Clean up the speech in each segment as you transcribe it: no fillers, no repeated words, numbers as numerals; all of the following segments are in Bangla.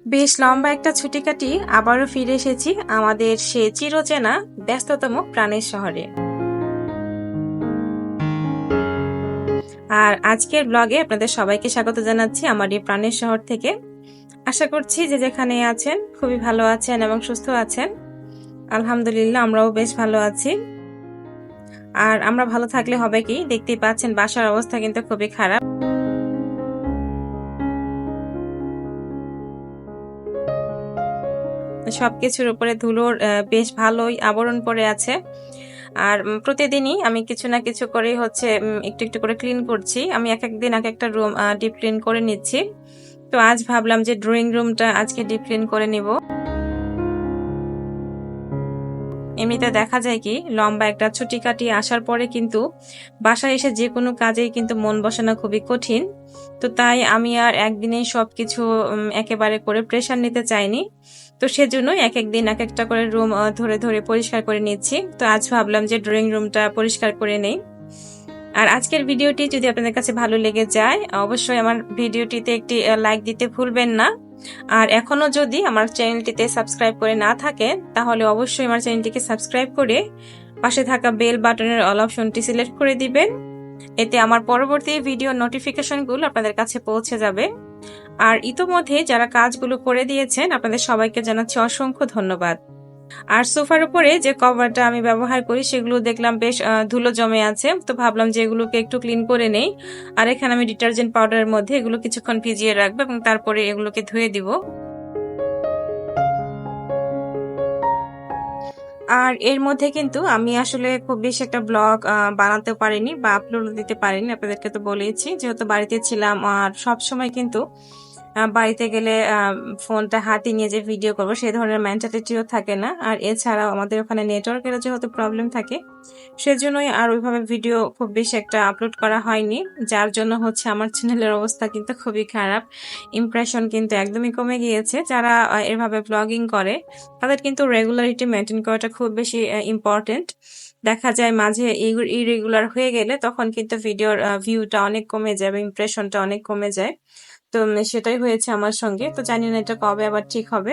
বেশ লম্বা একটা ছুটি কাটিয়ে আবারও ফিরে এসেছি আমাদের সে চিরচেনা ব্যস্ততম প্রাণের শহরে। আর আজকের ব্লগে আপনাদের সবাইকে স্বাগত জানাচ্ছি আমার এই প্রাণের শহর থেকে। আশা করছি যে যেখানে আছেন খুবই ভালো আছেন এবং সুস্থ আছেন। আলহামদুলিল্লাহ আমরাও বেশ ভালো আছি। আর আমরা ভালো থাকলে হবে কি, দেখতেই পাচ্ছেন বাসার অবস্থা কিন্তু খুবই খারাপ। সবকিছুর উপরে ধুলোর বেশ ভালোই আবরণ পড়ে আছে। আর প্রতিদিনই আমি কিছু না কিছু করে একটু একটু করে ক্লিন করছি। আমি এক একদিন এক একটা রুম ডিপ ক্লিন করে নিচ্ছি। তো আজ ভাবলাম যে ড্রয়িং রুমটা আজকে ডিপ ক্লিন করে নিব। এমনিতে দেখা যায় কি, লম্বা একটা ছুটি কাটিয়ে আসার পরে কিন্তু বাসায় এসে যে কোনো কাজেই কিন্তু মন বসানো খুবই কঠিন। তো তাই আমি আর একদিনেই সবকিছু একেবারে করে প্রেশার নিতে চাইনি। তো সেজন্যই এক একদিন এক একটা করে রুম ধরে ধরে পরিষ্কার করে নিচ্ছি। তো আজ ভাবলাম যে ড্রয়িং রুমটা পরিষ্কার করে নেই। আর আজকের ভিডিওটি যদি আপনাদের কাছে ভালো লেগে যায়, অবশ্যই আমার ভিডিওটিতে একটি লাইক দিতে ভুলবেন না। আর এখনো যদি আমার চ্যানেলটিতে সাবস্ক্রাইব করে না থাকেন, তাহলে অবশ্যই আমার চ্যানেলটিকে সাবস্ক্রাইব করে পাশে থাকা বেল বাটনের অল অপশনটি সিলেক্ট করে দিবেন। এতে আমার পরবর্তী ভিডিও নোটিফিকেশনগুলো আপনাদের কাছে পৌঁছে যাবে। আর ইতোমধ্যে যারা কাজগুলো করে দিয়েছেন, আপনাদের সবাইকে জানাচ্ছি অসংখ্য ধন্যবাদ। আর সোফার উপরে যে কভারটা আমি ব্যবহার করি সেগুলো দেখলাম বেশ ধুলো জমে আছে। তো ভাবলাম যে এগুলোকে একটু ক্লিন করে নেই। আর এখানে আমি ডিটারজেন্ট পাউডারের মধ্যে এগুলো কিছুক্ষণ ভিজিয়ে রাখবো এবং তারপরে এগুলোকে ধুয়ে দিব। আর এর মধ্যে কিন্তু আমি আসলে খুব বেশি একটা ব্লগ বানাতে পারিনি বা আপলোড দিতে পারিনি, আপনাদেরকে তো বলেইছি যেহেতু বাড়িতে ছিলাম। আর সব সময় কিন্তু বাড়িতে গেলে ফোনটা হাতে নিয়ে যে ভিডিও করবো সেই ধরনের মেন্টালিটিও থাকে না। আর এছাড়াও আমাদের ওখানে নেটওয়ার্কের যেহেতু প্রবলেম থাকে, সেজন্যই আর ওইভাবে ভিডিও খুব বেশি একটা আপলোড করা হয়নি। যার জন্য আমার চ্যানেলের অবস্থা কিন্তু খুবই খারাপ। ইমপ্রেশন কিন্তু একদমই কমে গিয়েছে। যারা এভাবে ব্লগিং করে তাদের কিন্তু রেগুলারিটি মেনটেন করাটা খুব বেশি ইম্পর্টেন্ট। দেখা যায় মাঝে ইরেগুলার হয়ে গেলে তখন কিন্তু ভিডিওর ভিউটা অনেক কমে যায় এবং ইমপ্রেশনটা অনেক কমে যায়। তো সেটাই হয়েছে আমার সঙ্গে। তো জানি না এটা কবে আবার ঠিক হবে।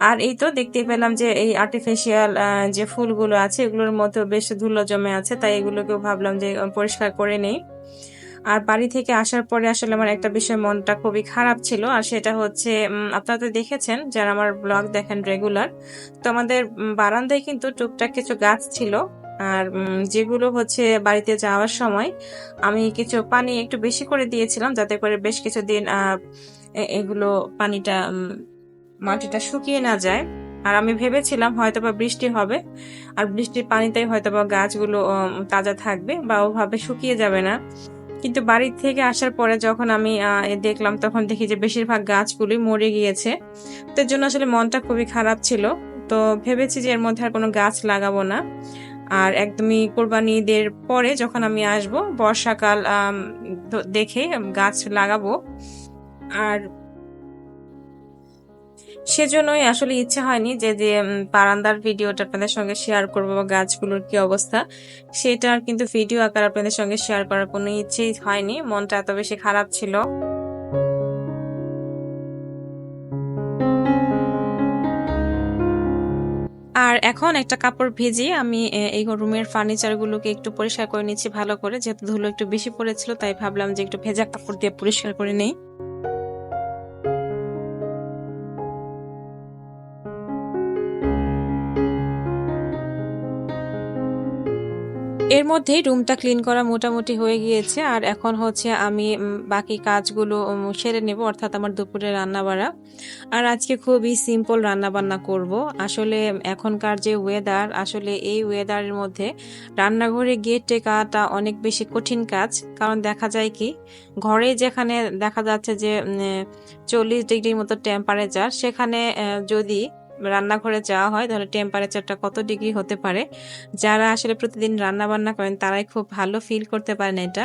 আর এই তো দেখতেই পেলাম যে এই আর্টিফিশিয়াল যে ফুলগুলো আছে এগুলোর মধ্যে বেশ ধুলো জমে আছে, তাই এগুলোকেও ভাবলাম যে পরিষ্কার করে নেই। আর বাড়ি থেকে আসার পরে আসলে আমার একটা বিষয় মনটা খুবই খারাপ ছিল। আর সেটা হচ্ছে, আপনারা তো দেখেছেন যারা আমার ব্লগ দেখেন রেগুলার, তো আমাদের বারান্দায় কিন্তু টুকটাক কিছু গাছ ছিল। আর যেগুলো বাড়িতে যাওয়ার সময় আমি কিছু পানি একটু বেশি করে দিয়েছিলাম, যাতে করে বেশ কিছুদিন এগুলো পানিটা মাটিটা শুকিয়ে না যায়। আর আমি ভেবেছিলাম হয়তোবা বৃষ্টি হবে, আর বৃষ্টির পানিতেই হয়তোবা গাছগুলো তাজা থাকবে বা ওভাবে শুকিয়ে যাবে না। কিন্তু বাড়ি থেকে আসার পরে যখন আমি দেখলাম, তখন দেখি যে বেশিরভাগ গাছগুলোই মরে গিয়েছে। তো এর জন্য আসলে মনটা খুবই খারাপ ছিল। তো ভেবেছি যে এর মধ্যে আর কোনো গাছ লাগাবো না। আর একদমই কোরবানি ঈদের পরে যখন আমি আসব, বর্ষাকাল দেখে গাছ লাগাবো। আর সেজন্যই আসলে ইচ্ছা হয়নি যে যে বারান্দার ভিডিওটা আপনাদের সঙ্গে শেয়ার করবো বা গাছগুলোর কি অবস্থা সেটার কিন্তু ভিডিও আকার আপনাদের সঙ্গে শেয়ার করার কোনো ইচ্ছেই হয়নি। মনটা এত বেশি খারাপ ছিল। আর এখন একটা কাপড় ভিজিয়ে আমি এই রুমের ফার্নিচার গুলোকে একটু পরিষ্কার করে নিচ্ছি ভালো করে, যেহেতু ধুলো একটু বেশি পড়েছিল তাই ভাবলাম যে একটু ভেজা কাপড় দিয়ে পরিষ্কার করে নেই। এর মধ্যেই রুমটা ক্লিন করা মোটামুটি হয়ে গিয়েছে। আর এখন আমি বাকি কাজগুলো সেরে নেব, অর্থাৎ আমার দুপুরে রান্না বাড়া। আর আজকে খুবই সিম্পল রান্না বান্না করব। আসলে এখনকার যে ওয়েদার, আসলে এই ওয়েদারের মধ্যে রান্নাঘরে গিয়ে টেকাটা অনেক বেশি কঠিন কাজ। কারণ দেখা যায় কি, ঘরে যেখানে দেখা যাচ্ছে যে 40 ডিগ্রির মতো টেম্পারেচার, সেখানে যদি রান্নাঘরে যাওয়া হয় তাহলে টেম্পারেচারটা কত ডিগ্রি হতে পারে, যারা আসলে প্রতিদিন রান্না বান্না করেন তারাই খুব ভালো ফিল করতে পারেন এটা।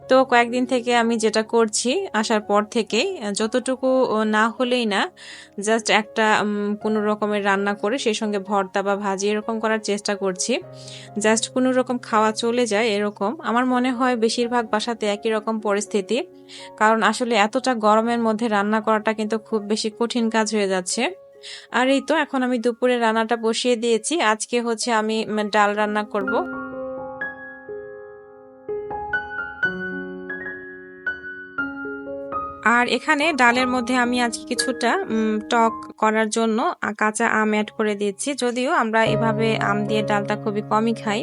তো কয়েকদিন থেকে আমি যেটা করছি আসার পর থেকেই যতটুকু না হলেই না, জাস্ট একটা কোনো রকমের রান্না করে সেই সঙ্গে ভর্তা বা ভাজি এরকম করার চেষ্টা করছি, জাস্ট কোনো রকম খাওয়া চলে যায় এরকম। আমার মনে হয় বেশিরভাগ বাসাতে একই রকম পরিস্থিতি, কারণ আসলে এতটা গরমের মধ্যে রান্না করাটা কিন্তু খুব বেশি কঠিন কাজ হয়ে যাচ্ছে। আর এই তো এখন আমি দুপুরে রান্নাটা বসিয়ে দিয়েছি। আজকে হচ্ছে আমি ডাল রান্না করব। আর এখানে ডালের মধ্যে আমি আজকে কিছুটা টক করার জন্য কাঁচা আম অ্যাড করে দিয়েছি, যদিও আমরা এভাবে আম দিয়ে ডালটা খুবই কমই খাই।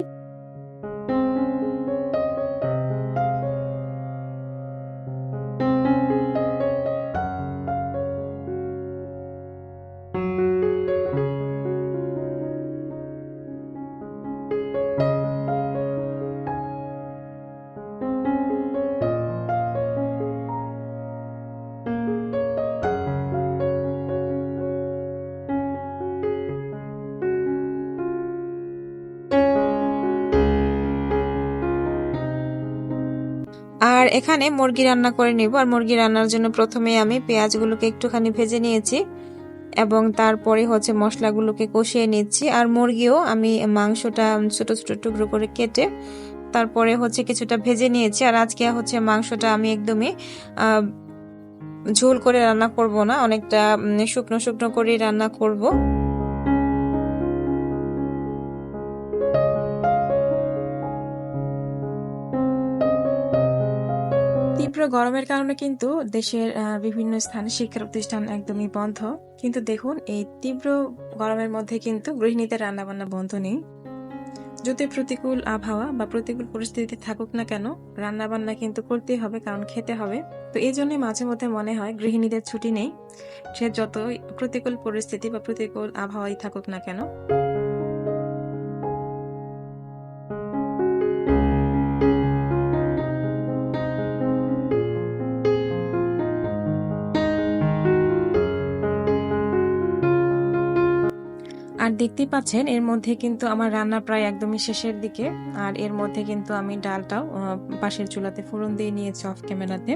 আর এখানে মুরগি রান্না করে নিব। আর মুরগি রান্নার জন্য প্রথমে আমি পেঁয়াজগুলোকে একটুখানি ভেজে নিয়েছি এবং তারপরে হচ্ছে মশলাগুলোকে কষিয়ে নিচ্ছি। আর মুরগিও আমি মাংসটা ছোট ছোট টুকরো করে কেটে তারপরে হচ্ছে কিছুটা ভেজে নিয়েছি। আর আজকে হচ্ছে মাংসটা আমি একদমই ঝোল করে রান্না করব না, অনেকটা শুকনো শুকনো করে রান্না করব। তীব্র গরমের কারণে কিন্তু দেশের বিভিন্ন স্থানে শিক্ষা প্রতিষ্ঠান একদমই বন্ধ। কিন্তু দেখুন এই তীব্র গরমের মধ্যে কিন্তু গৃহিণীদের রান্নাবান্না বন্ধ নেই। যদি প্রতিকূল আবহাওয়া বা প্রতিকূল পরিস্থিতি থাকুক না কেন, রান্নাবান্না কিন্তু করতেই হবে, কারণ খেতে হবে। তো এই জন্যই মাঝে মধ্যে মনে হয় গৃহিণীদের ছুটি নেই, সে যতই প্রতিকূল পরিস্থিতি বা প্রতিকূল আবহাওয়াই থাকুক না কেন। আর দেখতেই পাচ্ছেন এর মধ্যে কিন্তু আমার রান্না প্রায় একদমই শেষের দিকে। আর এর মধ্যে কিন্তু আমি ডালটাও পাশের চুলাতে ফোড়ন দিয়ে নিয়েছি অফ ক্যামেরাতে।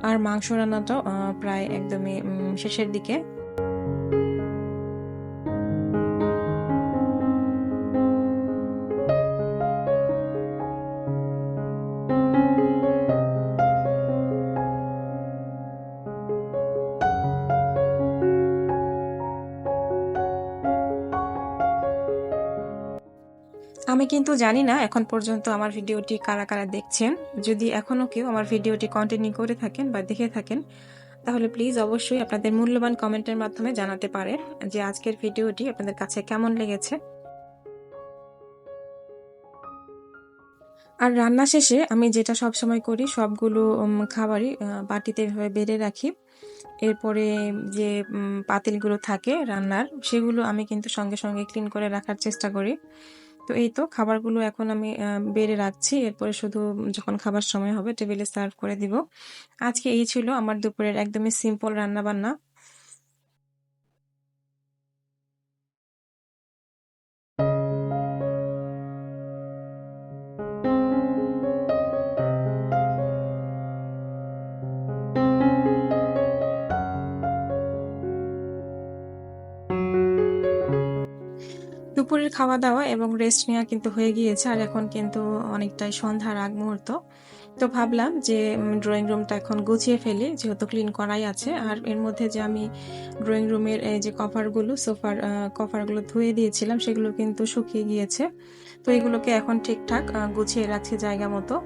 আর মাংস রান্নাটাও প্রায় একদমই শেষের দিকে। আমি কিন্তু জানি না এখন পর্যন্ত আমার ভিডিওটি কারা কারা দেখছেন। যদি এখনো কেউ আমার ভিডিওটি কন্টিনিউ করে থাকেন বা দেখে থাকেন, তাহলে প্লিজ অবশ্যই আপনাদের মূল্যবান কমেন্টের মাধ্যমে জানাতে পারেন যে আজকের ভিডিওটি আপনাদের কাছে কেমন লেগেছে। আর রান্না শেষে আমি যেটা সবসময় করি, সবগুলো খাবারই বাটিতে এভাবে বেড়ে রাখি। এরপরে যে পাতিলগুলো থাকে রান্নার, সেগুলো আমি কিন্তু সঙ্গে সঙ্গে ক্লিন করে রাখার চেষ্টা করি। তো এই তো খাবারগুলো এখন আমি বেড়ে রাখছি, এরপরে শুধু যখন খাবার সময় হবে টেবিলে সার্ভ করে দিব। আজকে এই ছিল আমার দুপুরের একদমই সিম্পল রান্না বান্না। দুপুরের খাওয়া দাওয়া এবং রেস্ট নেওয়া কিন্তু হয়ে গিয়েছে। আর এখন কিন্তু অনেকটাই সন্ধ্যার আগ মুহূর্ত। তো ভাবলাম যে ড্রয়িং রুমটা এখন গুছিয়ে ফেলি, যেহেতু ক্লিন করাই আছে। আর এর মধ্যে যে আমি ড্রয়িং রুমের এই যে কভারগুলো, সোফার কভারগুলো ধুয়ে দিয়েছিলাম, সেগুলো কিন্তু শুকিয়ে গিয়েছে। তো এগুলোকে এখন ঠিকঠাক গুছিয়ে রাখছি জায়গা মতো।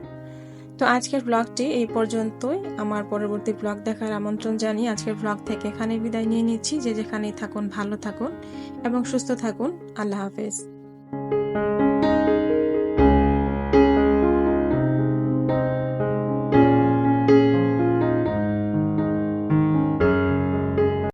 তো আজকের ব্লগটি এই পর্যন্তই। আমার পরবর্তী ব্লগ দেখার আমন্ত্রণ জানিয়ে আজকের ব্লগ থেকে এখানে বিদায় নিয়ে নিচ্ছি। যে যেখানেই থাকুন ভালো থাকুন এবং সুস্থ থাকুন। আল্লাহ হাফেজ।